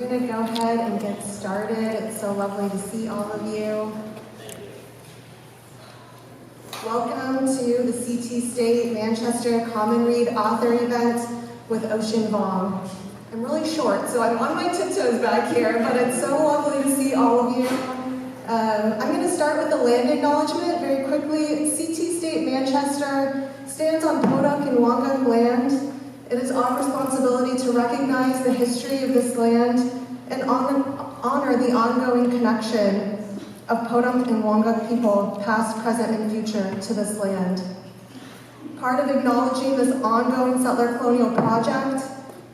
going to go ahead and get started. It's so lovely to see all of you. Welcome to the CT State Manchester Common Read author event with Ocean Vuong. I'm really short, so I'm on my tiptoes back here, but it's so lovely to see all of you. I'm going to start with the land acknowledgement very quickly. CT State Manchester stands on Podunk and Wonguk land. It is our responsibility to recognize the history of this land and honor the ongoing connection of Podunk and Wonguk people, past, present, and future, to this land. Part of acknowledging this ongoing settler colonial project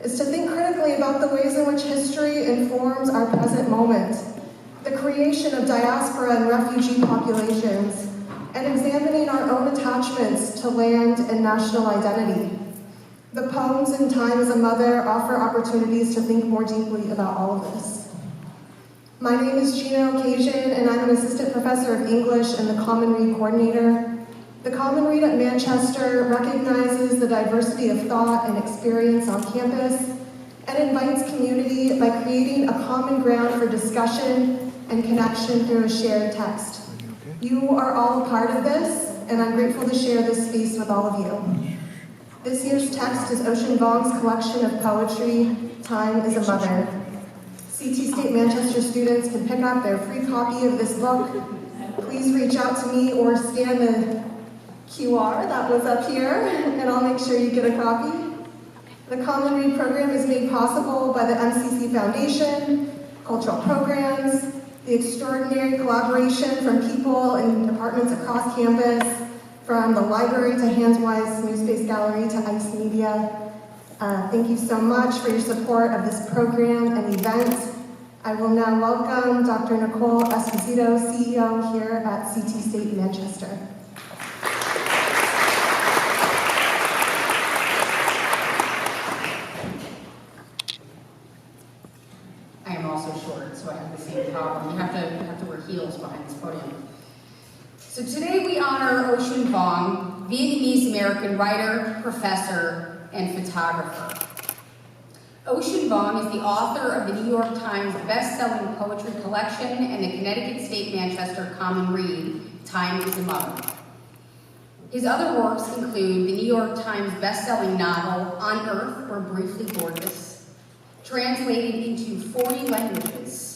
is to think critically about the ways in which history informs our present moment, the creation of diaspora and refugee populations, and examining our own attachments to land and national identity. The poems in Time as a Mother offer opportunities to think more deeply about all of this. My name is Gina Occasion, and I'm an assistant professor of English and the Common Read coordinator. The Common Read at Manchester recognizes the diversity of thought and experience on campus and invites community by creating a common ground for discussion and connection through a shared text. You are all a part of this, and I'm grateful to share this space with all of you. This year's text is Ocean Vuong's collection of poetry, Time is a Mother. CT State Manchester students can pick up their free copy of this book. Please reach out to me or scan the QR that was up here, and I'll make sure you get a copy. The Common Read program is made possible by the MCC Foundation, cultural programs, the extraordinary collaboration from people in departments across campus, from the library to Hands-Wise New Space Gallery to ICE Media. Thank you so much for your support of this program and event. I will now welcome Dr. Nicole Esposito, CEO here at CT State Manchester. I am also short, so I have the same problem. You have to wear heels behind this podium. So today we honor Ocean Vuong, Vietnamese-American writer, professor, and photographer. Ocean Vuong is the author of the New York Times best-selling poetry collection and the Connecticut State Manchester Common Read, Time is a Mother. His other works include the New York Times best-selling novel, On Earth, or Briefly Gorgeous, translated into 40 languages.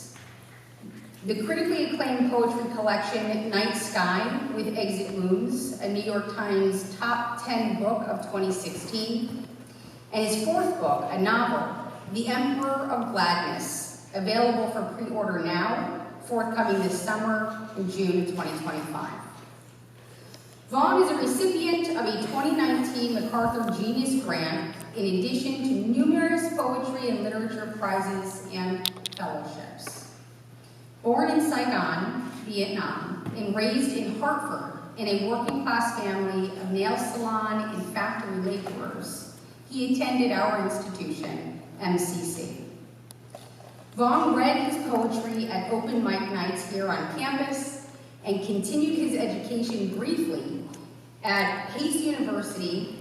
The critically acclaimed poetry collection, Night Sky with Exit Wounds, a New York Times top 10 book of 2016, and his fourth book, a novel, The Emperor of Gladness, available for pre-order now, forthcoming this summer in June 2025. Vuong is a recipient of a 2019 MacArthur Genius Grant, in addition to numerous poetry and literature prizes and fellowships. Born in Saigon, Vietnam, and raised in Hartford in a working-class family of nail salon and factory laborers, he attended our institution, MCC. Vuong read his poetry at open mic nights here on campus and continued his education briefly at Pace University,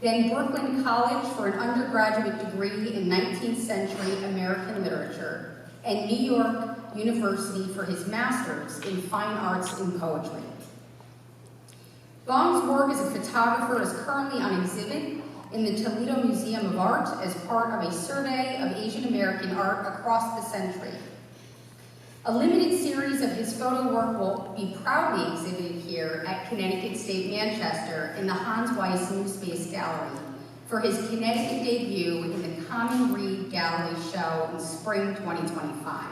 then Brooklyn College for an undergraduate degree in 19th century American literature, and New York University for his master's in fine arts and poetry. Vuong's work as a photographer is currently on exhibit in the Toledo Museum of Art as part of a survey of Asian American art across the century. A limited series of his photo work will be proudly exhibited here at Connecticut State Manchester in the Hans-Weiss New Space Gallery for his Connecticut debut in the Common Read Gallery show in spring 2025.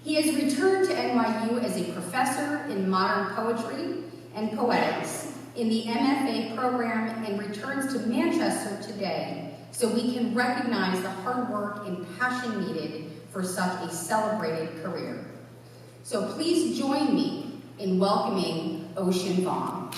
He has returned to NYU as a professor in modern poetry and poetics in the MFA program and returns to Manchester today so we can recognize the hard work and passion needed for such a celebrated career. So please join me in welcoming Ocean Vuong.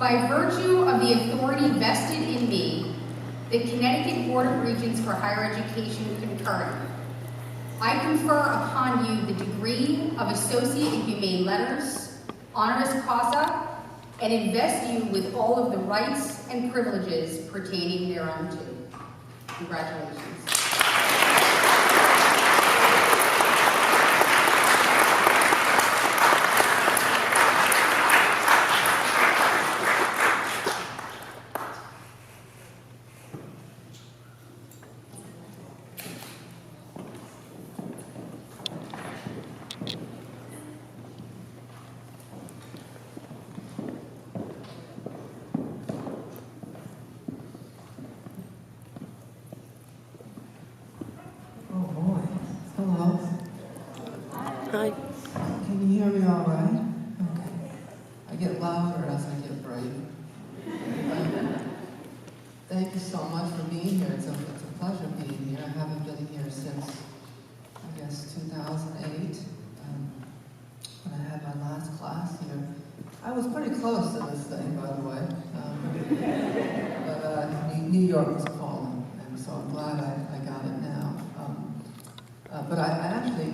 By virtue of the authority vested in me, the Connecticut Board of Regents for Higher Education concurring, I confer upon you the degree of Associate in Humane Letters, honoris causa, and invest you with all of the rights and privileges pertaining thereunto. Congratulations. Hi. Can you hear me all right? Okay. I get louder as I get brave. Thank you so much for being here. It's a pleasure being here. I haven't been here since, I guess, 2008, when I had my last class here. I was pretty close to this thing, by the way. But New York was calling, and so I'm glad I got it now. But I actually,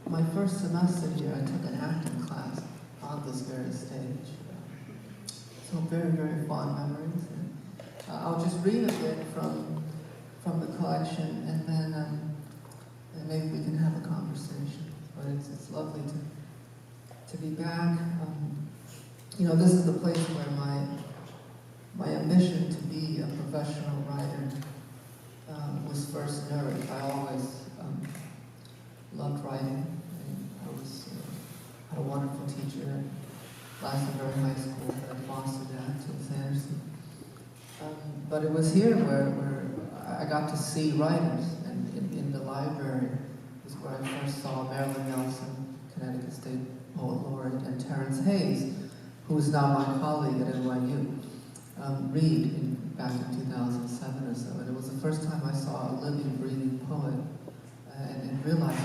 my first semester here, I took an acting class on this very stage. So very, very fond memories. And, I'll just read a bit from the collection, and then and maybe we can have a conversation. But it's lovely to be back. You know, this is the place where my ambition to be a professional writer was first nourished. I always loved writing. And I had a wonderful teacher at Glastonbury High School that I fostered at, Tim Sanderson. But it was here where I got to see writers, and in the library is where I first saw Marilyn Nelson, Connecticut State Poet Laureate, and Terrence Hayes, who is now my colleague at NYU, read back in 2007 or so. And it was the first time I saw a living, breathing poet, and realized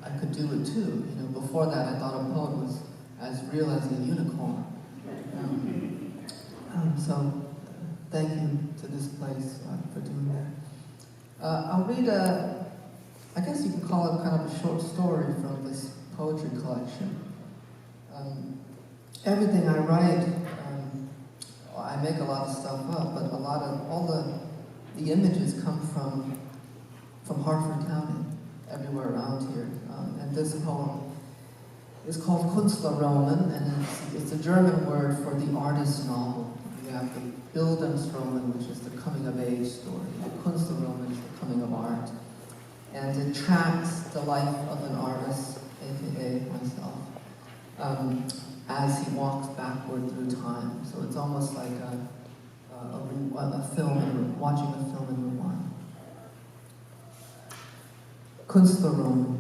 I could do it too. You know, before that, I thought a poet was as real as a unicorn. So thank you to this place for doing that. I'll read I guess you could call it kind of a short story from this poetry collection. Everything I write, I make a lot of stuff up, but all the images come from Hartford County, everywhere around here. And this poem is called Künstlerroman, and it's a German word for the artist's novel. You have the Bildungsroman, which is the coming-of-age story. The Künstlerroman is the coming of art. And it tracks the life of an artist, aka myself, as he walks backward through time. So it's almost like a film, watching a film in rewind. Künstlerroman.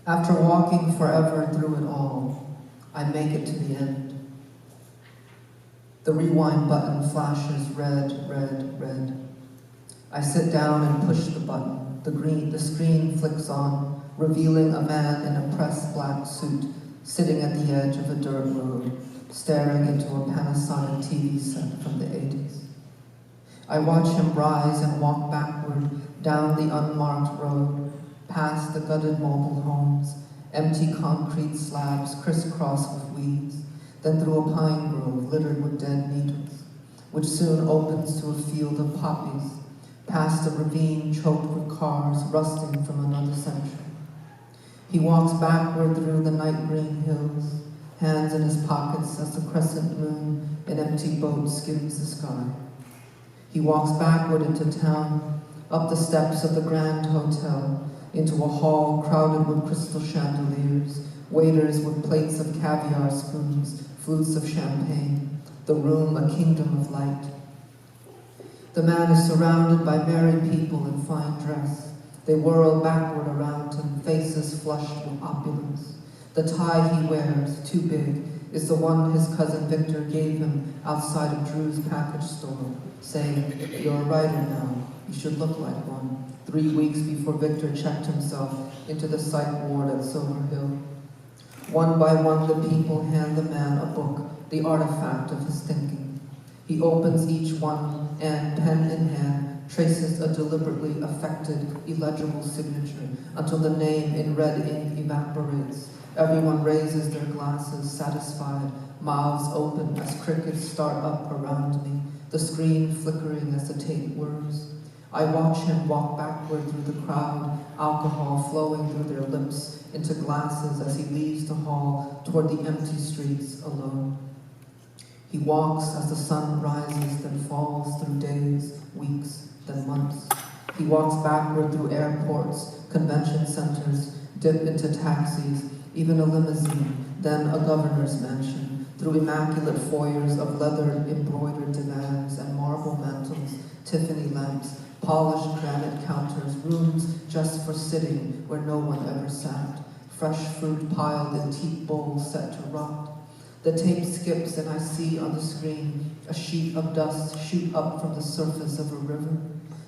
After walking forever through it all, I make it to the end. The rewind button flashes red, red, red. I sit down and push the button. The screen flicks on, revealing a man in a pressed black suit sitting at the edge of a dirt road, staring into a Panasonic TV set from the 80s. I watch him rise and walk backward down the unmarked road, past the gutted mobile homes, empty concrete slabs crisscrossed with weeds, then through a pine grove littered with dead needles, which soon opens to a field of poppies, past a ravine choked with cars rusting from another century. He walks backward through the night green hills, hands in his pockets as the crescent moon, an empty boat skims the sky. He walks backward into town, up the steps of the Grand Hotel, into a hall crowded with crystal chandeliers, waiters with plates of caviar spoons, flutes of champagne, the room a kingdom of light. The man is surrounded by merry people in fine dress. They whirl backward around him, faces flushed with opulence. The tie he wears, too big, is the one his cousin Victor gave him outside of Drew's package store, saying, "You're a writer now, you should look like one," 3 weeks before Victor checked himself into the psych ward at Silver Hill. One by one, the people hand the man a book, the artifact of his thinking. He opens each one and, pen in hand, traces a deliberately affected, illegible signature until the name in red ink evaporates. Everyone raises their glasses, satisfied, mouths open as crickets start up around me, the screen flickering as the tape whirs. I watch him walk backward through the crowd, alcohol flowing through their lips into glasses as he leaves the hall toward the empty streets alone. He walks as the sun rises, then falls through days, weeks, then months. He walks backward through airports, convention centers, dip into taxis, even a limousine, then a governor's mansion, through immaculate foyers of leather-embroidered divans and marble mantels, Tiffany lamps, polished granite counters, rooms just for sitting where no one ever sat, fresh fruit piled in teak bowls set to rot. The tape skips and I see on the screen a sheet of dust shoot up from the surface of a river,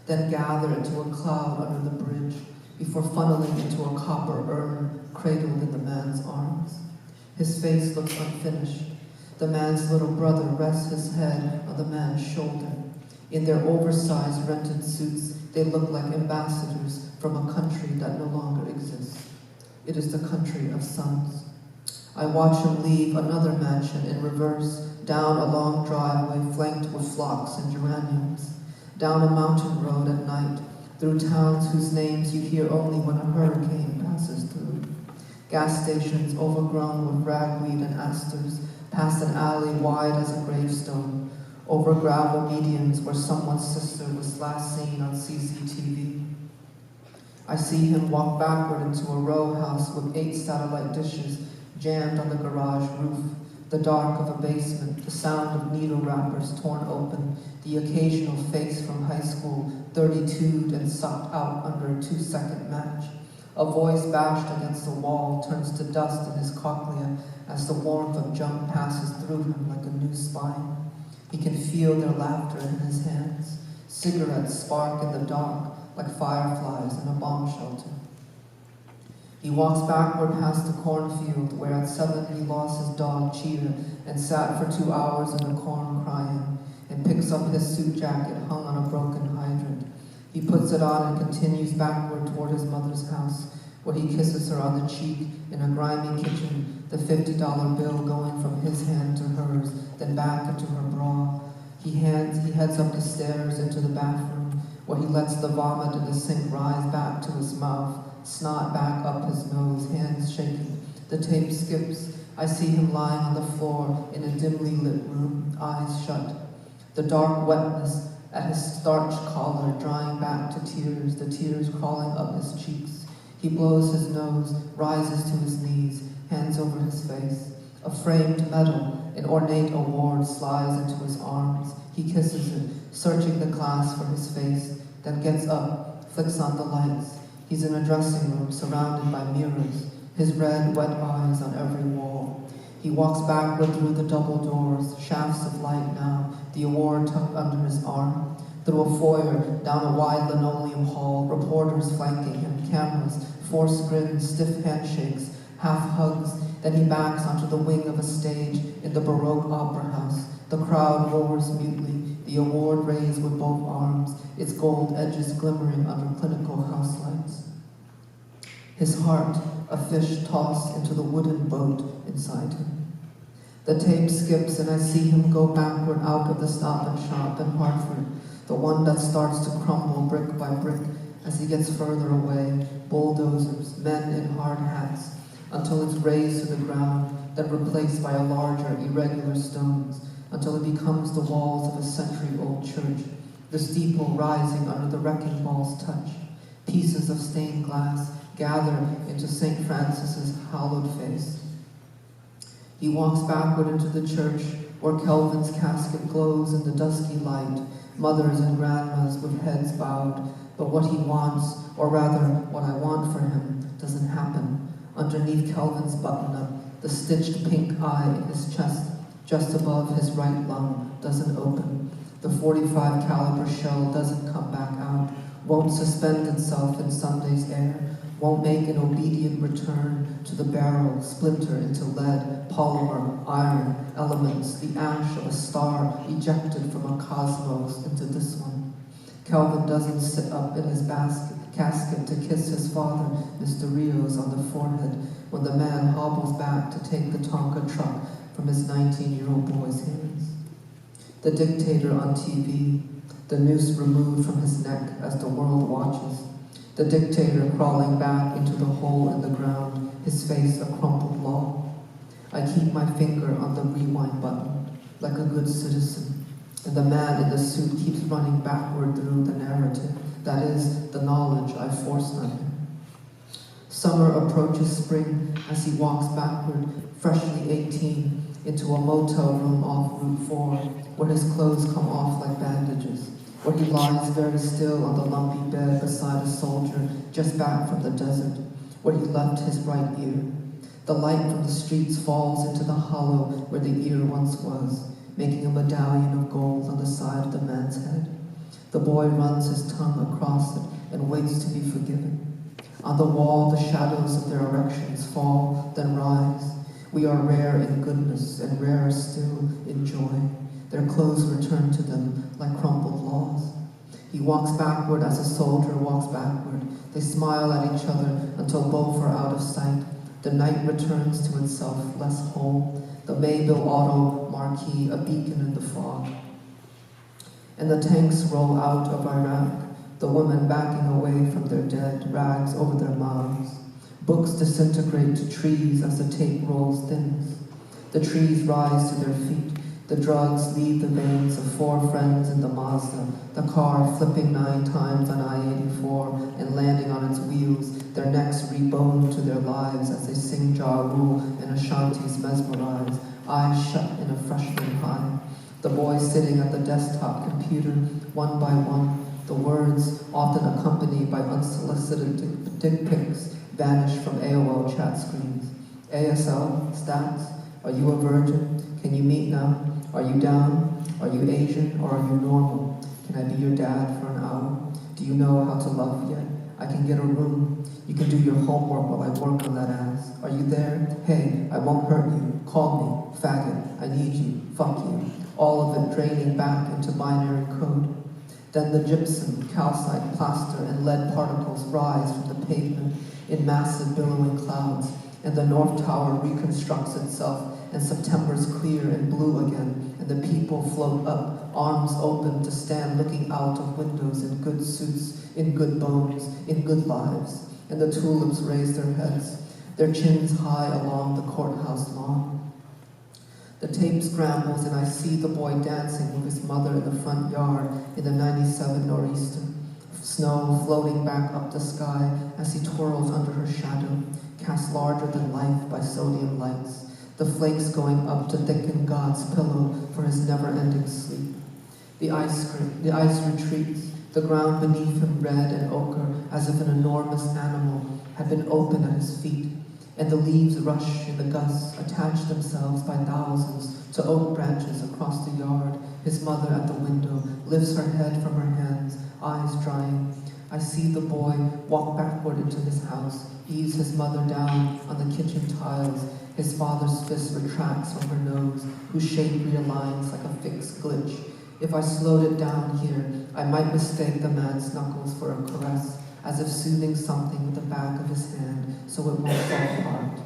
then gather into a cloud under the bridge before funneling into a copper urn cradled in the man's arms. His face looks unfinished. The man's little brother rests his head on the man's shoulder. In their oversized rented suits, they look like ambassadors from a country that no longer exists. It is the country of suns. I watch him leave another mansion in reverse, down a long driveway flanked with phlox and geraniums, down a mountain road at night, through towns whose names you hear only when a hurricane passes through. Gas stations overgrown with ragweed and asters, past an alley wide as a gravestone, over gravel medians where someone's sister was last seen on CCTV. I see him walk backward into a row house with 8 satellite dishes jammed on the garage roof, the dark of a basement, the sound of needle wrappers torn open, the occasional face from high school 32'd and sucked out under a 2-second match. A voice bashed against the wall turns to dust in his cochlea as the warmth of junk passes through him like a new spine. He can feel their laughter in his hands. Cigarettes spark in the dark like fireflies in a bomb shelter. He walks backward past the cornfield where at 7 he lost his dog Cheetah and sat for 2 hours in the corn crying, and picks up his suit jacket hung on a broken hydrant. He puts it on and continues backward toward his mother's house, where he kisses her on the cheek in a grimy kitchen, the $50 bill going from his hand to hers, then back into her bra. He heads up the stairs into the bathroom, where he lets the vomit in the sink rise back to his mouth, snot back up his nose, hands shaking. The tape skips. I see him lying on the floor in a dimly lit room, eyes shut. The dark wetness at his starched collar drying back to tears, the tears crawling up his cheeks. He blows his nose, rises to his knees, hands over his face. A framed medal, an ornate award, slides into his arms. He kisses it, searching the glass for his face, then gets up, flicks on the lights. He's in a dressing room surrounded by mirrors, his red, wet eyes on every wall. He walks backward through the double doors, shafts of light now, the award tucked under his arm, through a foyer, down a wide linoleum hall, reporters flanking him, cameras, forced grins, stiff handshakes, half hugs. Then he backs onto the wing of a stage in the Baroque Opera House. The crowd roars mutely, the award raised with both arms, its gold edges glimmering under clinical house lights. His heart, a fish tossed into the wooden boat inside him. The tape skips and I see him go backward out of the Stop and Shop in Hartford, the one that starts to crumble brick by brick as he gets further away, bulldozers, men in hard hats, until it's razed to the ground, then replaced by a larger, irregular stones, until it becomes the walls of a century-old church, the steeple rising under the wrecking ball's touch. Pieces of stained glass gather into St. Francis's hallowed face. He walks backward into the church where Kelvin's casket glows in the dusky light, mothers and grandmas with heads bowed, but what he wants, or rather what I want for him, doesn't happen. Underneath Kelvin's button-up, the stitched pink eye in his chest, just above his right lung, doesn't open. The .45 caliber shell doesn't come back out, won't suspend itself in Sunday's air, won't make an obedient return to the barrel, splinter into lead, polymer, iron, elements, the ash of a star ejected from a cosmos into this one. Kelvin doesn't sit up in his casket to kiss his father, Mr. Rios, on the forehead when the man hobbles back to take the Tonka truck from his 19-year-old boy's hands. The dictator on TV, the noose removed from his neck as the world watches. The dictator crawling back into the hole in the ground, his face a crumpled log. I keep my finger on the rewind button, like a good citizen, and the man in the suit keeps running backward through the narrative, that is, the knowledge I forced on him. Summer approaches spring as he walks backward, freshly 18, into a motel room off Route 4, where his clothes come off like bandages, where he lies very still on the lumpy bed beside a soldier just back from the desert, where he left his right ear. The light from the streets falls into the hollow where the ear once was, making a medallion of gold on the side of the man's head. The boy runs his tongue across it and waits to be forgiven. On the wall, the shadows of their erections fall, then rise. We are rare in goodness and rarer still in joy. Their clothes return to them like crumpled laws. He walks backward as a soldier walks backward. They smile at each other until both are out of sight. The night returns to itself less whole. The Mayville auto marquee a beacon in the fog. And the tanks roll out of Iraq, the women backing away from their dead, rags over their mouths. Books disintegrate to trees as the tape rolls thins. The trees rise to their feet. The drugs leave the veins of four friends in the Mazda, the car flipping 9 times on I-84 and landing on its wheels, their necks reboned to their lives as they sing Ja Rule and Ashanti's mesmerize, eyes shut in a freshman high. The boys sitting at the desktop computer, one by one, the words, often accompanied by unsolicited dick pics, vanish from AOL chat screens. ASL, stats, are you a virgin? Can you meet now? Are you down? Are you Asian or are you normal? Can I be your dad for an hour? Do you know how to love yet? I can get a room. You can do your homework while I work on that ass. Are you there? Hey, I won't hurt you. Call me. Faggot. I need you. Fuck you. All of it draining back into binary code. Then the gypsum, calcite, plaster, and lead particles rise from the pavement in massive billowing clouds, and the North Tower reconstructs itself, and September's clear and blue again, and the people float up, arms open to stand looking out of windows in good suits, in good bones, in good lives, and the tulips raise their heads, their chins high along the courthouse lawn. The tape scrambles and I see the boy dancing with his mother in the front yard in the 97 nor'easter. Snow floating back up the sky as he twirls under her shadow, cast larger than life by sodium lights, the flakes going up to thicken God's pillow for his never-ending sleep. The ice retreats, the ground beneath him red and ochre as if an enormous animal had been open at his feet, and the leaves rush in the gusts, attach themselves by thousands to oak branches across the yard. His mother at the window lifts her head from her hands, eyes drying. I see the boy walk backward into his house, ease his mother down on the kitchen tiles. His father's fist retracts from her nose, whose shape realigns like a fixed glitch. If I slowed it down here, I might mistake the man's knuckles for a caress, as if soothing something with the back of his hand so it won't fall apart.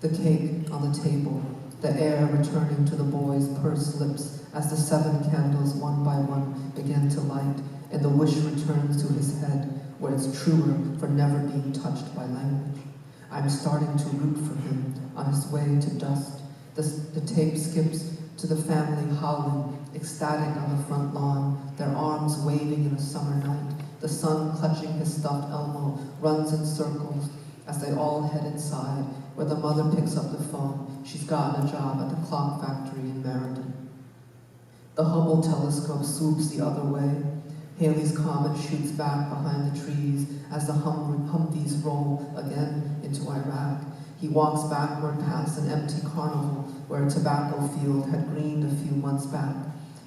The cake on the table, the air returning to the boy's pursed lips as the 7 candles one by one begin to light, and the wish returns to his head, where it's truer for never being touched by language. I'm starting to root for him on his way to dust. The tape skips to the family howling, ecstatic on the front lawn, their arms waving in a summer night. The son, clutching his stuffed Elmo, runs in circles as they all head inside, where the mother picks up the phone. She's gotten a job at the clock factory in Meriden. The Hubble telescope swoops the other way. Halley's Comet shoots back behind the trees as the Humvees roll again into Iraq. He walks backward past an empty carnival where a tobacco field had greened a few months back.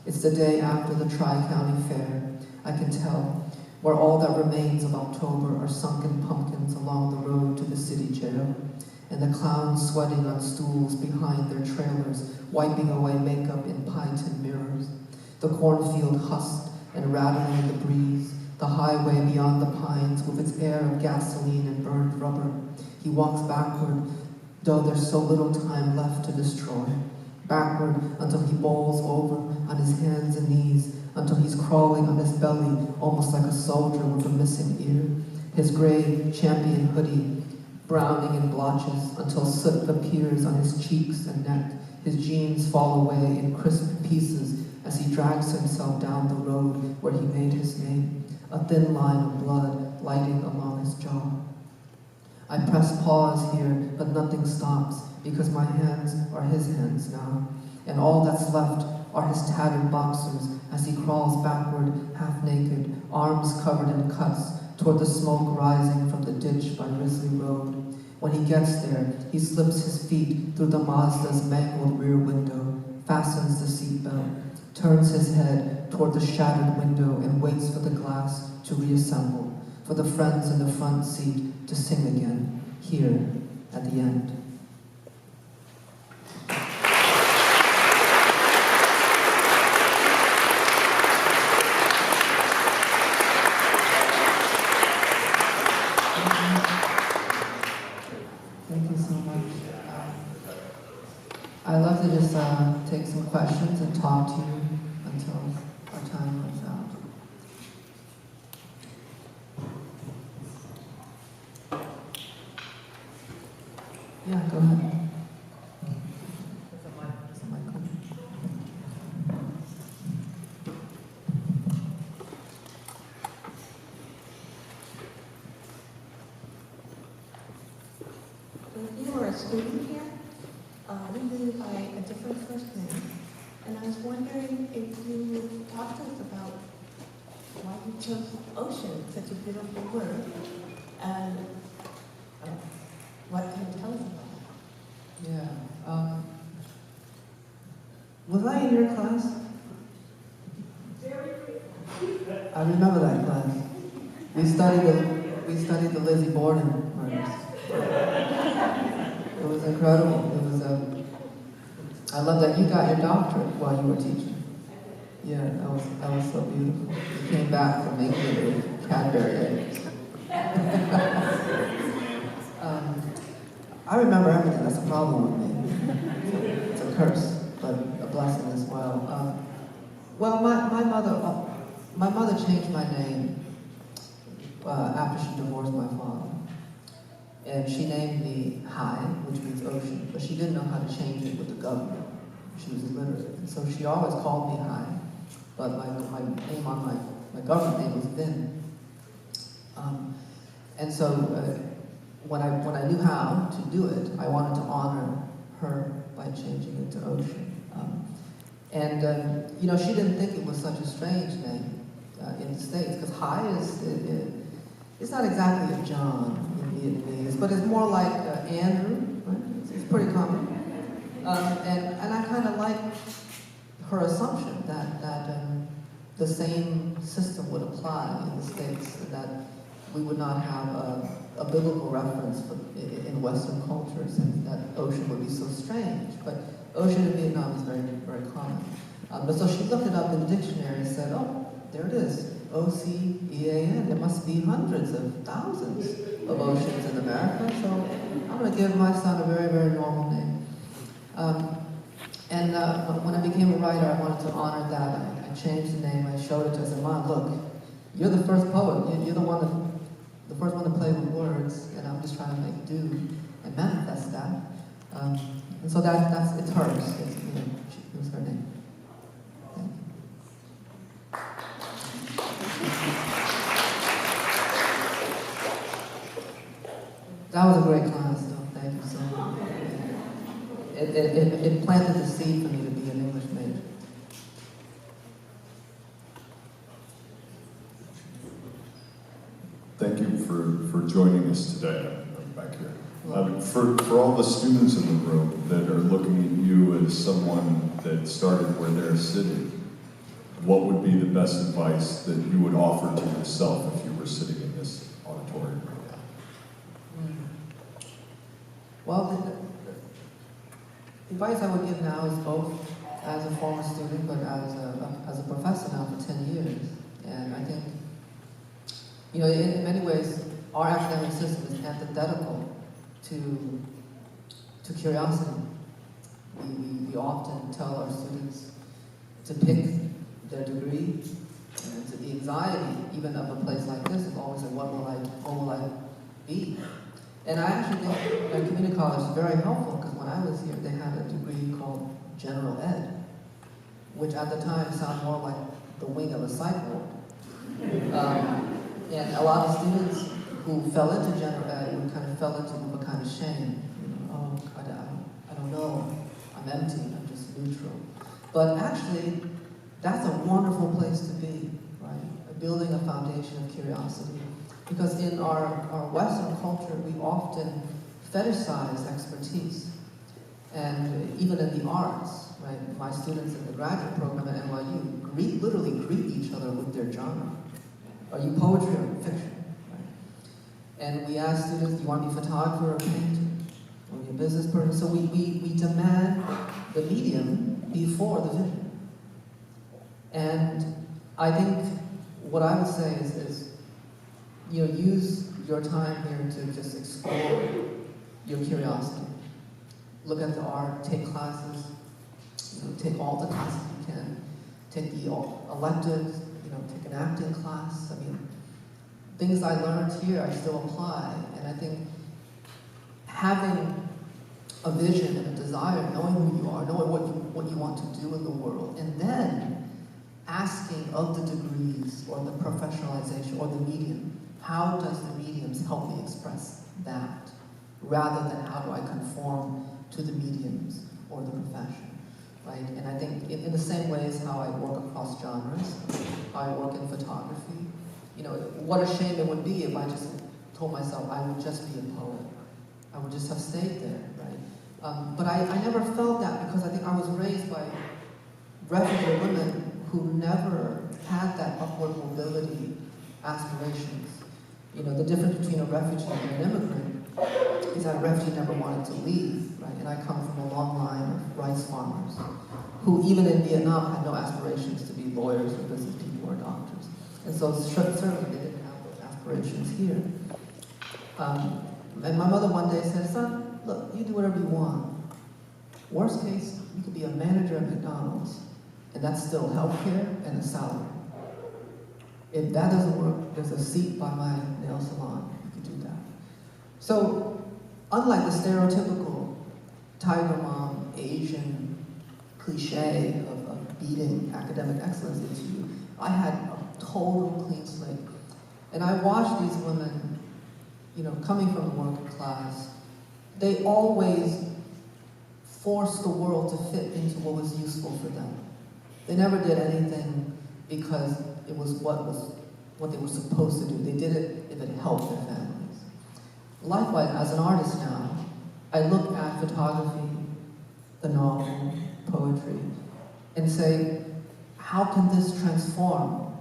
It's the day after the Tri-County Fair. I can tell. where all that remains of October are sunken pumpkins along the road to the city jail, and the clowns sweating on stools behind their trailers, wiping away makeup in pie-tin mirrors. The cornfield husked and rattling in the breeze, the highway beyond the pines with its air of gasoline and burned rubber. He walks backward, though there's so little time left to destroy. Backward until he bowls over on his hands and knees, until he's crawling on his belly, almost like a soldier with a missing ear. His gray champion hoodie browning in blotches until soot appears on his cheeks and neck. His jeans fall away in crisp pieces as he drags himself down the road where he made his name, a thin line of blood lighting along his jaw. I press pause here, but nothing stops, because my hands are his hands now, and all that's left are his tattered boxers as he crawls backward, half naked, arms covered in cuts, toward the smoke rising from the ditch by Risley Road. When he gets there, he slips his feet through the Mazda's mangled rear window, fastens the seatbelt, turns his head toward the shattered window and waits for the glass to reassemble, for the friends in the front seat to sing again, here at the end. Thank you so much. I'd love to just take some questions and talk to you until our time runs out. Yeah, go ahead. There's a mic on. If you were a student here, we knew by a different first name, and I was wondering if you would talk to us about why you chose ocean, such a beautiful word, and what can you tell us about it? Yeah. Was I in your class? I remember that class. We studied the Lizzie Borden murders. It was incredible. It was I love that you got your doctorate while you were teaching. Yeah, that was so beautiful. You came back from England with Cadbury eggs. I remember everything. That's a problem with me. It's a curse, but a blessing as well. Well, my mother changed my name after she divorced my father. And she named me High, which means ocean, but she didn't know how to change it with the government. She was illiterate, and so she always called me High. But my name on my government name was Vin. And so when I knew how to do it, I wanted to honor her by changing it to Ocean. She didn't think it was such a strange name in the States, because High it's not exactly a John in Vietnamese, but it's more like Andrew, right? It's pretty common. And I kind of like her assumption that the same system would apply in the States, and that we would not have a biblical reference in Western cultures, and that ocean would be so strange. But ocean in Vietnam is very, very common. But so she looked it up in the dictionary and said, oh, there it is, O-C-E-A-N. There must be hundreds of thousands of oceans in America, so I'm going to give my son a very, very normal name. When I became a writer, I wanted to honor that. I changed the name, I showed it to her, I said, Mom, look, you're the first poet, you're the first one to play with words, and I'm just trying to make do and manifest that. And so it's hers, it was her name. That was a great class, though. Thank you so much. It planted the seed for me to be an English major. Thank you for joining us today. I'm back here. For all the students in the room that are looking at you as someone that started where they're sitting, what would be the best advice that you would offer to yourself if you were sitting in this auditorium right now? Well, the advice I would give now is both as a former student, but as a professor now for 10 years. And I think, in many ways, our academic system is antithetical to curiosity. We often tell our students to pick their degree, and the anxiety, even of a place like this, is always like, what will I be? And I actually think that community college is very helpful, because when I was here, they had a degree called General Ed, which at the time sounded more like the wing of a psych ward. And a lot of students who fell into General Ed would kind of fell into a kind of shame. I don't know, I'm empty, I'm just neutral. But actually, that's a wonderful place to be, right? Building a foundation of curiosity. Because in our Western culture, we often fetishize expertise. And even in the arts, right? My students in the graduate program at NYU literally greet each other with their genre. Are you poetry or fiction? Right? And we ask students, do you want to be a photographer or a painter? Or be a business person? So we demand the medium before the vision. And I think what I would say is use your time here to just explore your curiosity. Look at the art, take classes, take all the classes you can. Take the electives, take an acting class. I mean, things I learned here, I still apply. And I think having a vision and a desire, knowing who you are, knowing what you want to do in the world, and then asking of the degrees or the professionalization or the medium, how does the mediums help me express that, rather than how do I conform to the mediums or the profession, right? And I think in the same way as how I work across genres, how I work in photography, what a shame it would be if I just told myself I would just be a poet. I would just have stayed there, right? But I never felt that, because I think I was raised by refugee women who never had that upward mobility aspirations. The difference between a refugee and an immigrant is that a refugee never wanted to leave, right? And I come from a long line of rice farmers who, even in Vietnam, had no aspirations to be lawyers or business people or doctors. And so certainly they didn't have those aspirations here. And my mother one day said, son, look, you do whatever you want. Worst case, you could be a manager at McDonald's, and that's still healthcare and a salary. If that doesn't work, there's a seat by my nail salon. You could do that. So, unlike the stereotypical tiger mom, Asian cliche of beating academic excellence into you, I had a total clean slate. And I watched these women, coming from the working class, they always forced the world to fit into what was useful for them. They never did anything because it was what they were supposed to do. They did it if it helped their families. Likewise, as an artist now, I look at photography, the novel, poetry, and say, how can this transform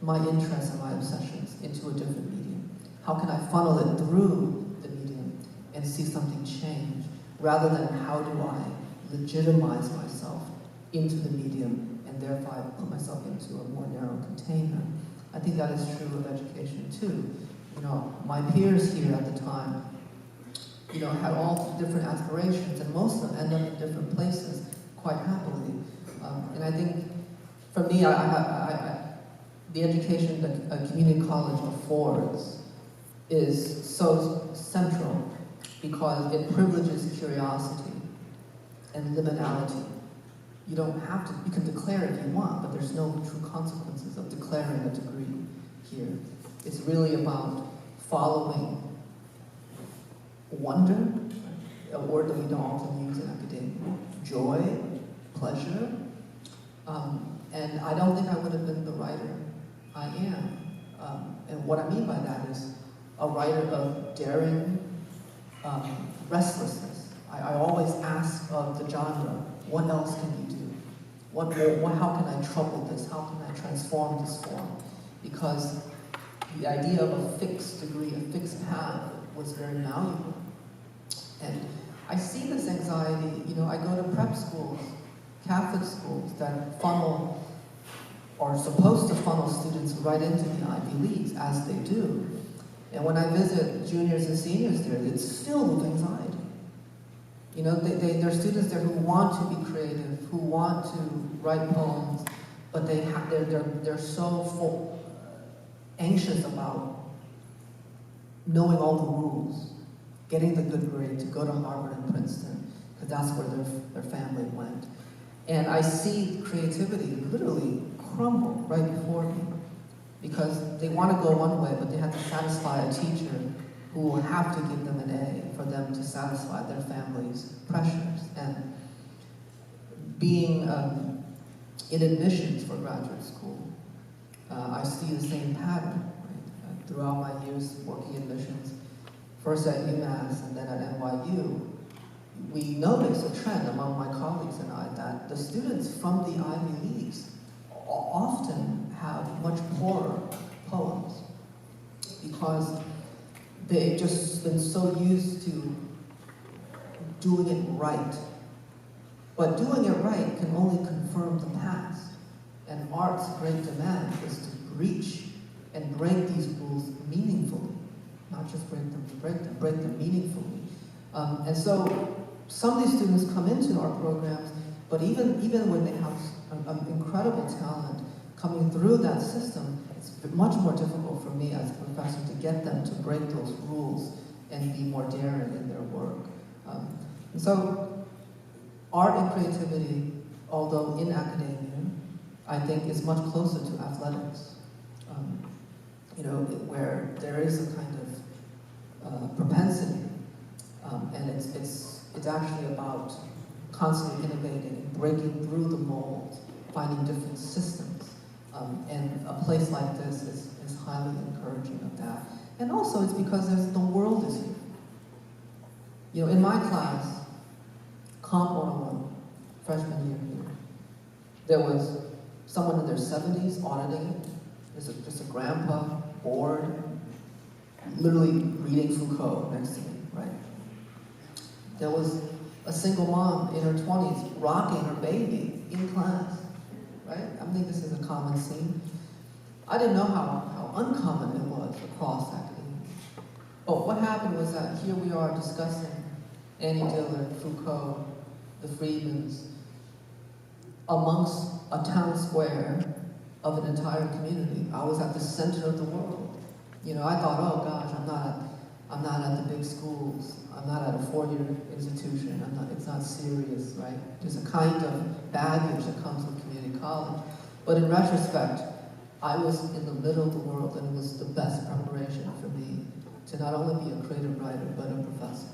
my interests and my obsessions into a different medium? How can I funnel it through the medium and see something change, rather than how do I legitimize myself into the medium and thereby put myself into a more narrow container? I think that is true of education too. My peers here at the time, had all different aspirations, and most of them end up in different places quite happily. And I think, for me, the education that a community college affords is so central, because it privileges curiosity and liminality. You don't have to, you can declare if you want, but there's no true consequences of declaring a degree here. It's really about following wonder, a word that we don't often use in academia, joy, pleasure. And I don't think I would have been the writer I am. And what I mean by that is a writer of daring restlessness. I always ask of the genre, what else can you do? how can I trouble this? How can I transform this form? Because the idea of a fixed degree, a fixed path, was very malleable. And I see this anxiety, I go to prep schools, Catholic schools that funnel, or supposed to funnel students right into the Ivy Leagues, as they do. And when I visit juniors and seniors there, it's filled with anxiety. There are students there who want to be creative, who want to write poems, but they're so anxious about knowing all the rules, getting the good grade to go to Harvard and Princeton, because that's where their family went. And I see creativity literally crumble right before me, because they want to go one way, but they have to satisfy a teacher who will have to give them an A for them to satisfy their family's pressures. And being in admissions for graduate school, I see the same pattern, right? Throughout my years working admissions, first at UMass and then at NYU, we notice a trend among my colleagues and I that the students from the Ivy Leagues often have much poorer poems because they've just been so used to doing it right. But doing it right can only confirm the past. And art's great demand is to breach and break these rules meaningfully. Not just break them meaningfully. And so some of these students come into our programs, but even when they have incredible talent coming through that system, it's much more difficult for me as a professor to get them to break those rules and be more daring in their work. And so art and creativity, although in academia, I think is much closer to athletics. Where there is a kind of propensity, and it's actually about constantly innovating and breaking through the mold, finding different systems. And a place like this is highly encouraging of that. And also it's because the world is here. In my class, Comp 101, freshman year here, there was someone in their 70s auditing it. There's just a grandpa, bored, literally reading Foucault next to me, right? There was a single mom in her 20s rocking her baby in class, right? I think this is a common scene. I didn't know how uncommon it was across academia. But what happened was that here we are discussing Annie Dillard, Foucault, the Friedmans, amongst a town square of an entire community. I was at the center of the world. I thought, oh gosh, I'm not at the big schools. I'm not at a four-year institution. It's not serious, right? There's a kind of baggage that comes with community college. But in retrospect, I was in the middle of the world, and it was the best preparation for me to not only be a creative writer, but a professor.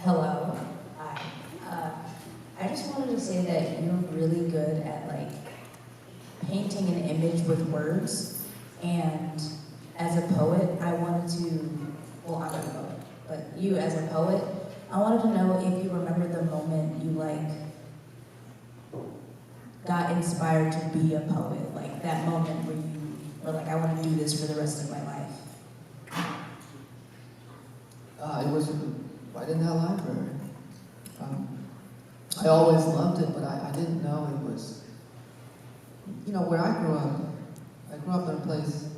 Hello. Hi. I just wanted to say that you're really good at painting an image with words, and as a poet, I wanted to, well, I'm not a poet, but you as a poet, I wanted to know if you remember the moment you got inspired to be a poet, that moment where you were I want to do this for the rest of my life. It was right in that library. I always loved it, but I didn't know it was, where I grew up in a place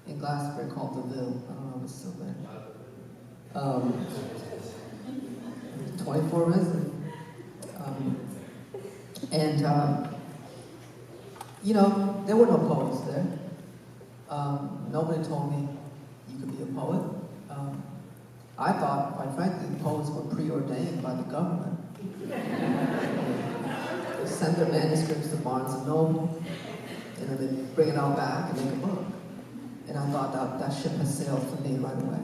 in Glastonbury called the Ville. I don't know if it's still there. 24 resident. There were no poets there. Nobody told me you could be a poet. I thought, quite frankly, poets were preordained by the government. They send their manuscripts to Barnes & Noble, and then they bring it out back and make a book. And I thought that ship had sailed for me right away.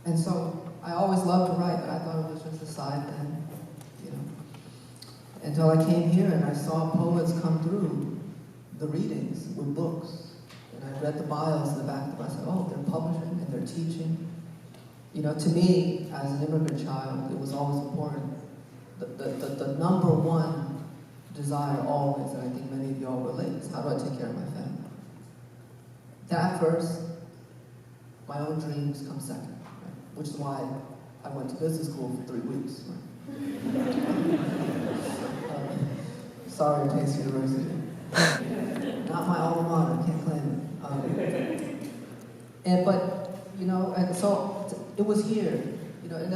And so I always loved to write, but I thought it was just a side thing, you know. Until I came here and I saw poets come through the readings with books. And I read the bios in the back of them. I said, oh, they're publishing and they're teaching. You know, to me, as an immigrant child, it was always important. The number one desire always, and I think many of y'all relate, is how do I take care of my family? That first, my own dreams come second, right? Which is why I went to business school for 3 weeks. Right? Sorry, Pace University. Not my alma mater, can't claim it. But, you know, and so it was here, you know, and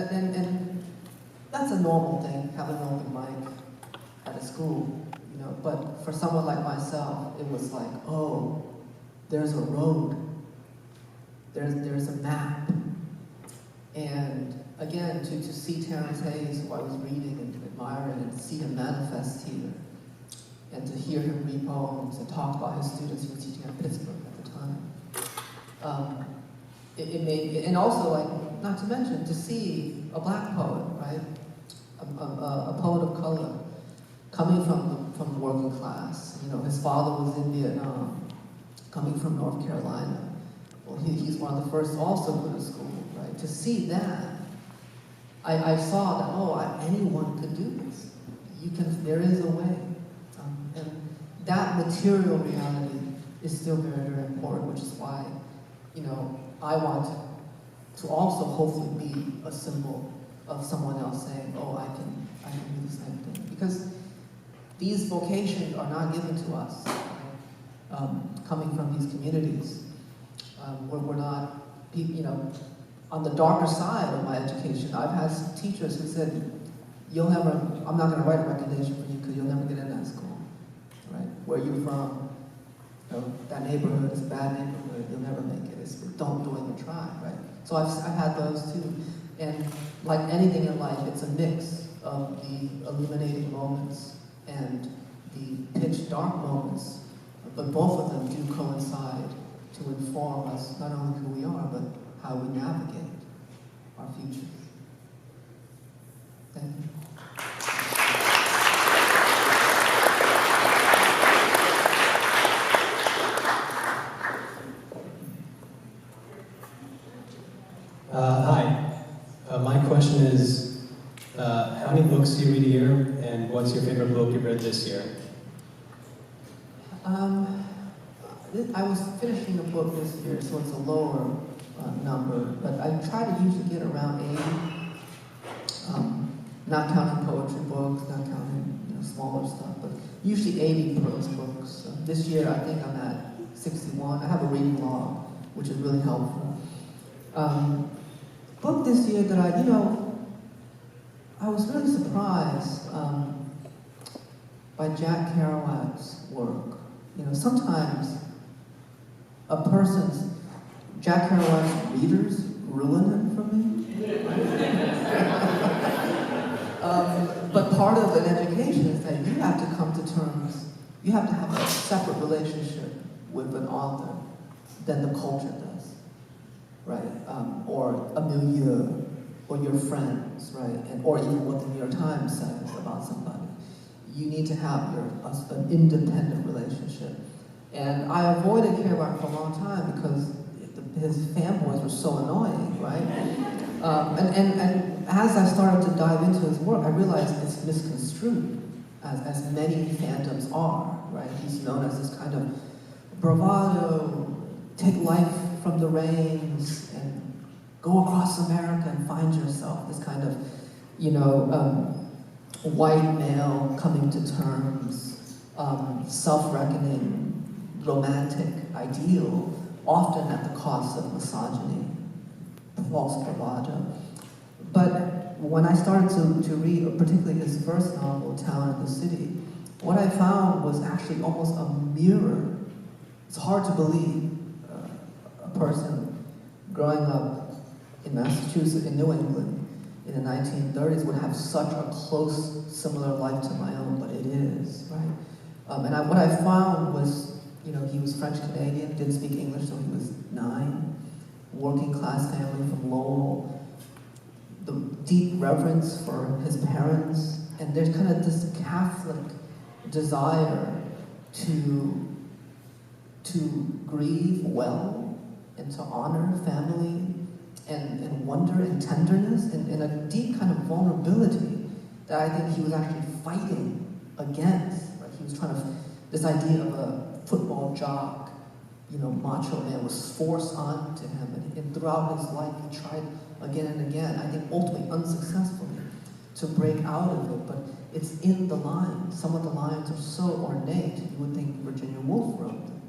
that's a normal thing, having an open mic at a school, you know, but for someone like myself, it was like, oh, there's a road, there's a map. And again, to see Terrence Hayes, who I was reading and admiring, and to see him manifest here, and to hear him read poems and talk about his students he was teaching at Pittsburgh at the time. It made, and also, like, not to mention, to see a black poet, right? A poet of color, coming from the working class. You know, his father was in Vietnam, coming from North Carolina. Well, he's one of the first also to go to school, right? To see that, I saw that, oh, anyone could do this. There is a way. And that material reality is still very, very important, which is why, you know, I want to also hopefully be a symbol of someone else saying, oh, I can do the same thing. Because these vocations are not given to us, right? Coming from these communities. We're not, you know, on the darker side of my education, I've had some teachers who said, I'm not going to write a recommendation for you because you'll never get in that school, right? Where you're from, you know, that neighborhood is a bad neighborhood, you'll never make it. Don't even try, right? So I've had those too. And like anything in life, it's a mix of the illuminating moments and the pitch dark moments, but both of them do coincide to inform us not only who we are, but how we navigate our future. Thank you. Hi. My question is, how many books do you read a year, and what's your favorite book you've read this year? I was finishing a book this year, so it's a lower number, but I try to usually get around 80, not counting poetry books, not counting, you know, smaller stuff, but usually 80 prose books. This year, I think I'm at 61. I have a reading log, which is really helpful. Book this year that I was really surprised by Jack Kerouac's work. You know, sometimes Jack Kerouac's readers ruin it for me. But part of an education is that you have to come to terms, you have to have a separate relationship with an author than the culture does, right? Or a milieu, or your friends, right? Or even what the New York Times says about somebody. You need to have an independent relationship. And I avoided Kerouac for a long time because his fanboys were so annoying, right? And as I started to dive into his work, I realized it's misconstrued, as many fandoms are, right? He's known as this kind of bravado, take life from the reins and go across America and find yourself, this kind of, you know, white male coming to terms, self-reckoning, romantic ideal, often at the cost of misogyny, false bravado. But when I started to read, particularly his first novel, Town in the City, what I found was actually almost a mirror. It's hard to believe a person growing up in Massachusetts, in New England, in the 1930s would have such a close, similar life to my own, but it is, right? What I found was he was French Canadian, didn't speak English till he was 9, working class family from Lowell, the deep reverence for his parents, and there's kind of this Catholic desire to grieve well and to honor family and wonder and tenderness and a deep kind of vulnerability that I think he was actually fighting against. Like he was trying to, this idea of a football jock, macho man was forced onto him, and throughout his life he tried again and again, I think ultimately unsuccessfully, to break out of it, but it's in the lines. Some of the lines are so ornate, you would think Virginia Woolf wrote them.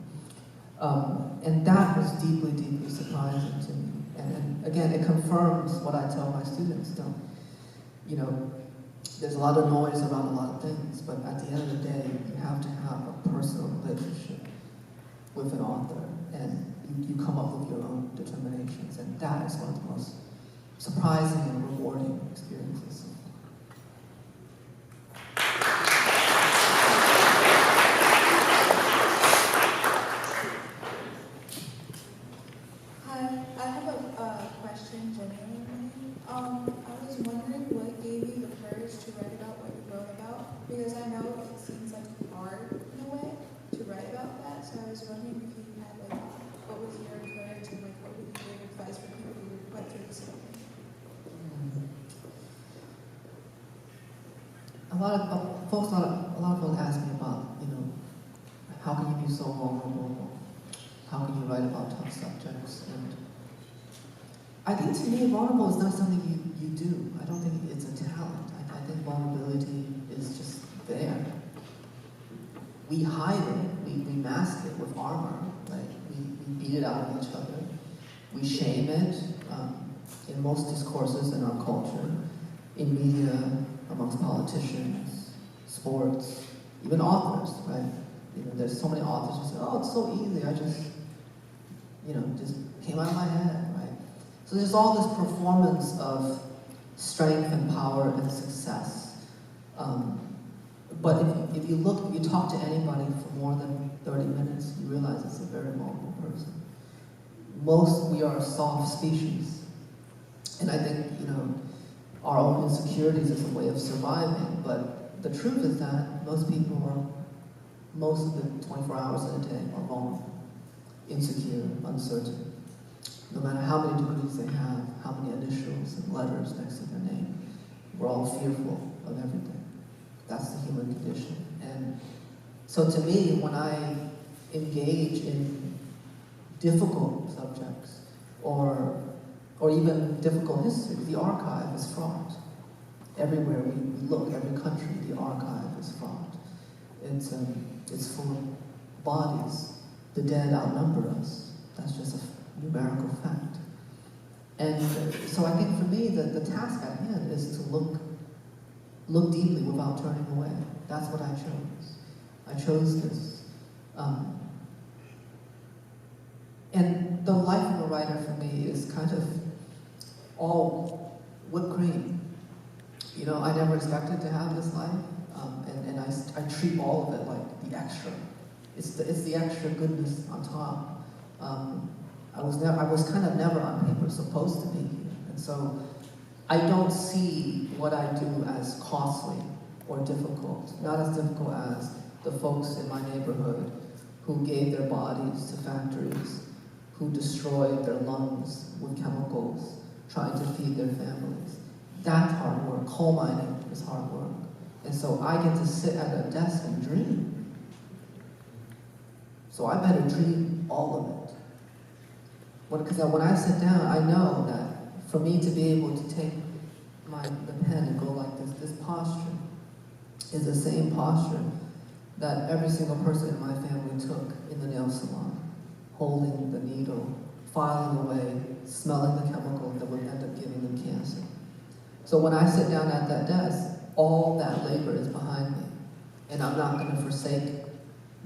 And that was deeply, deeply surprising to me. And again, it confirms what I tell my students. There's a lot of noise around a lot of things, but at the end of the day, you have to have a personal relationship with an author, and you come up with your own determinations, and that is one of the most surprising and rewarding experiences. Hi, I have a question genuinely. I was wondering what gave you the courage to write about what you wrote about? Because I know it seems like hard in a way to write about that, so I was wondering if you had what was your courage and what would you give advice for people who went through the same thing? A lot of folks ask me about, how can you be so vulnerable? How can you write about tough subjects? And I think to me, vulnerable is not something you do. I don't think it's a talent. I think vulnerability is just there. We hide it, we mask it with armor, right? We beat it out of each other. We shame it in most discourses in our culture, in media, amongst politicians, sports, even authors, right? There's so many authors who say, oh, it's so easy, I just came out of my head, right? So there's all this performance of strength and power and success. But if you talk to anybody for more than 30 minutes, you realize it's a very vulnerable person. We are a soft species. And I think, our own insecurities is a way of surviving, but the truth is that most of the 24 hours in a day are vulnerable, insecure, uncertain. No matter how many degrees they have, how many initials and letters next to their name, we're all fearful of everything. That's the human condition. And so to me, when I engage in difficult subjects, or even difficult history, the archive is fraught. Everywhere we look, every country, the archive is fraught. It's full of bodies. The dead outnumber us. That's just a numerical fact. And so I think for me, the task at hand is to look deeply without turning away. That's what I chose. I chose this. And the life of a writer for me is kind of all whipped cream. I never expected to have this life, and I treat all of it like the extra. It's the extra goodness on top. I was kind of never on paper supposed to be here, and so I don't see what I do as costly or difficult. Not as difficult as the folks in my neighborhood who gave their bodies to factories, who destroyed their lungs with chemicals, trying to feed their families. That's hard work. Coal mining is hard work. And so I get to sit at a desk and dream. So I better dream all of it. Because when I sit down, I know that for me to be able to take the pen and go like this posture is the same posture that every single person in my family took in the nail salon, holding the needle, filing away, smelling the chemical that would end up giving them cancer. So when I sit down at that desk, all that labor is behind me. And I'm not going to forsake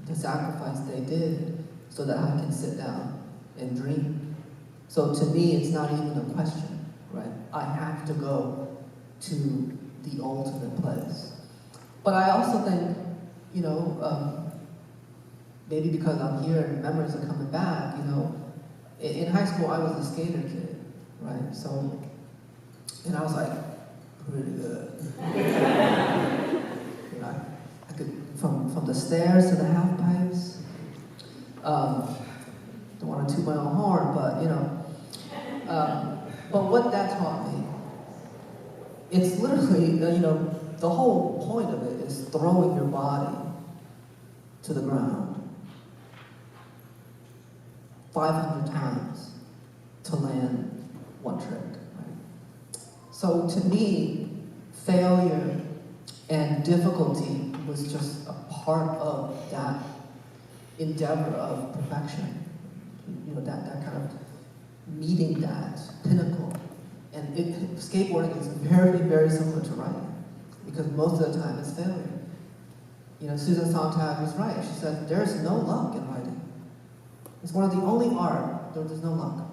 the sacrifice they did so that I can sit down and dream. So to me, it's not even a question, right? I have to go to the ultimate place. But I also think, maybe because I'm here and memories are coming back, you know, in high school I was a skater kid, right? So, and I was like, pretty good. You know, I could, from the stairs to the half pipes, don't want to toot my own horn, but you know, but what that taught me, it's literally, you know, the whole point of it is throwing your body to the ground 500 times to land one trick, right? So to me, failure and difficulty was just a part of that endeavor of perfection. You know, that kind of meeting that pinnacle. And skateboarding is very, very similar to writing, because most of the time it's failure. You know, Susan Sontag was right. She said, there's no luck in writing. It's one of the only art where there's no luck.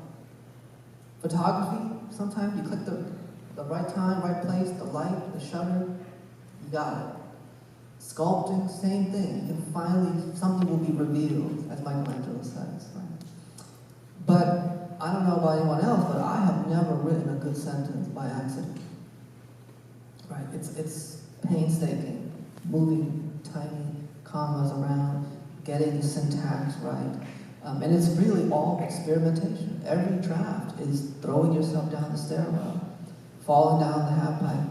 Photography, sometimes you click the right time, right place, the light, the shutter, you got it. Sculpting, same thing. You can finally, something will be revealed, as Michelangelo says, right? But I don't know about anyone else, but I have never written a good sentence by accident. Right? It's painstaking, moving tiny commas around, getting the syntax right. And it's really all experimentation. Every draft is throwing yourself down the stairwell, falling down the half pipe.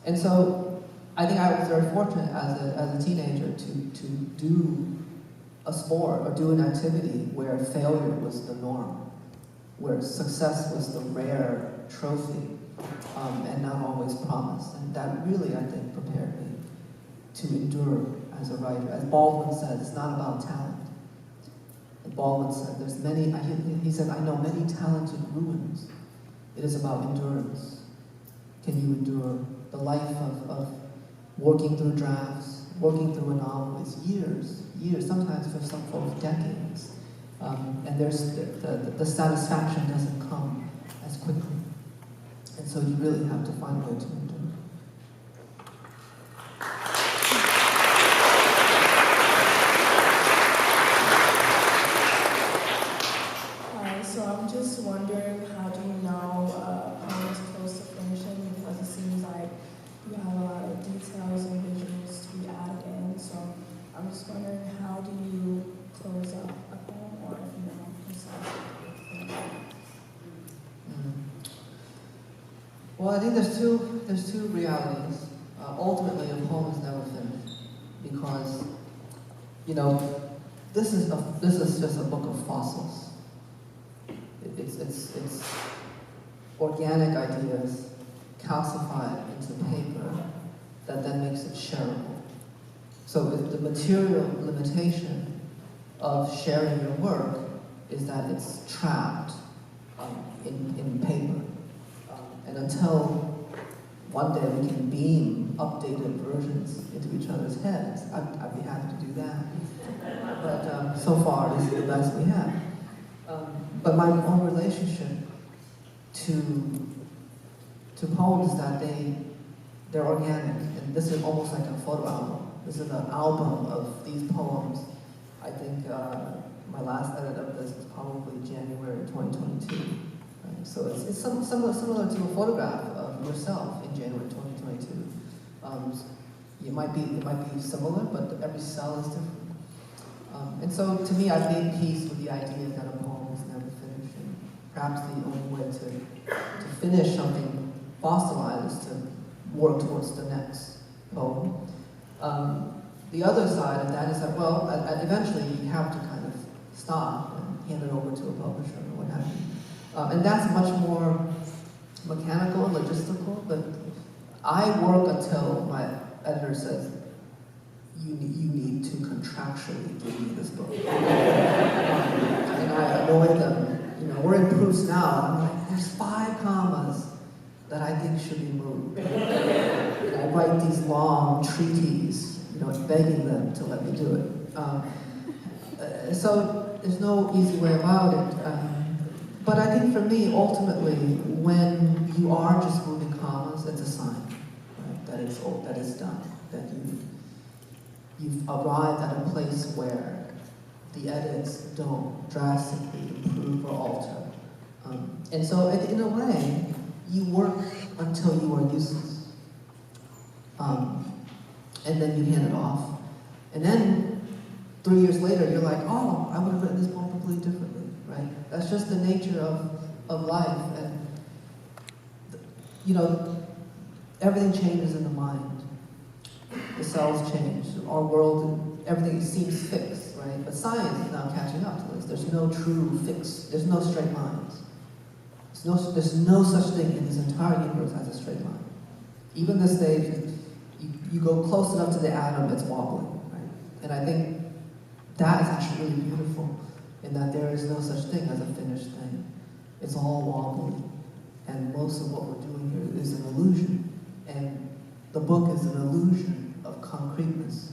And so I think I was very fortunate as a teenager to do a sport or do an activity where failure was the norm, where success was the rare trophy, and not always promised. And that really, I think, prepared me to endure as a writer. As Baldwin said, it's not about talent. And Baldwin said, there's many, he said, I know many talented ruins. It is about endurance. Can you endure the life of working through drafts, working through a novel is years, sometimes for some folks decades. And there's the satisfaction doesn't come as quickly. And so you really have to find a way to endure. Hi, so I'm just wondering, how do you know how it's close to finishing? Because it seems like you have a lot of details and visuals to be added in. So I'm just wondering, how do you close up a poem, or if you know precisely? Well, I think there's two realities. Ultimately, a poem is never finished because, you know, this is just a book of fossils. It's organic ideas calcified into paper that then makes it shareable. So the material limitation of sharing your work is that it's trapped in paper. And until one day we can beam updated versions into each other's heads, I'd be happy to do that. But so far, this is the best we have. But my own relationship to poems is that they're organic, and this is almost like a photo album. This is an album of these poems. I think my last edit of this was probably January 2022. So it's similar to a photograph of yourself in January 2022. It might be similar, but every cell is different. And so to me, I've made peace with the idea that a poem is never finished. And perhaps the only way to finish something fossilized is to work towards the next poem. The other side of that is that, well, eventually you have to kind of stop and hand it over to a publisher or what have you. And that's much more mechanical and logistical, but I work until my editor says, you need to contractually give me this book. And I annoy them. You know, we're in proofs now, and I'm like, there's 5 commas that I think should be moved. And I write these long treaties, you know, begging them to let me do it. So there's no easy way about it. But I think for me, ultimately, when you are just moving commas, it's a sign, right, that it's done, that you've arrived at a place where the edits don't drastically improve or alter. And so in a way, you work until you are useless. And then you hand it off. And then 3 years later, you're like, oh, I would have written this poem completely differently, right? That's just the nature of life. And, you know, everything changes in the mind. The cells change. Our world, everything seems fixed, right? But science is now catching up to us. There's no true fix. There's no straight lines. There's no such thing in this entire universe as a straight line. Even this stage, you go close enough to the atom, it's wobbling, right? And I think that is actually really beautiful, in that there is no such thing as a finished thing. It's all wobbly. And most of what we're doing here is an illusion. And the book is an illusion of concreteness.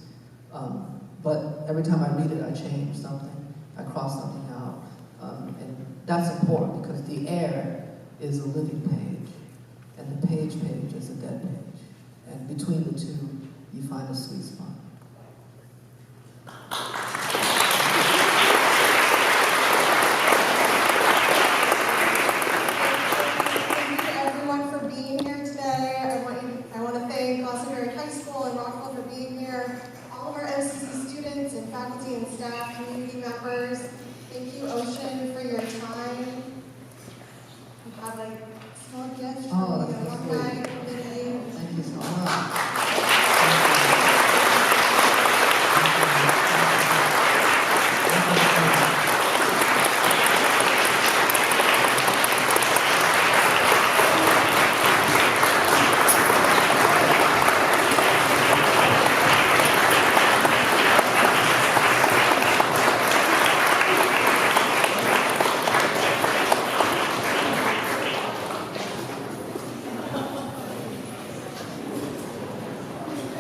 But every time I read it, I change something. I cross something out. And that's important, because the air is a living page, and the page is a dead page. And between the two, you find a sweet spot.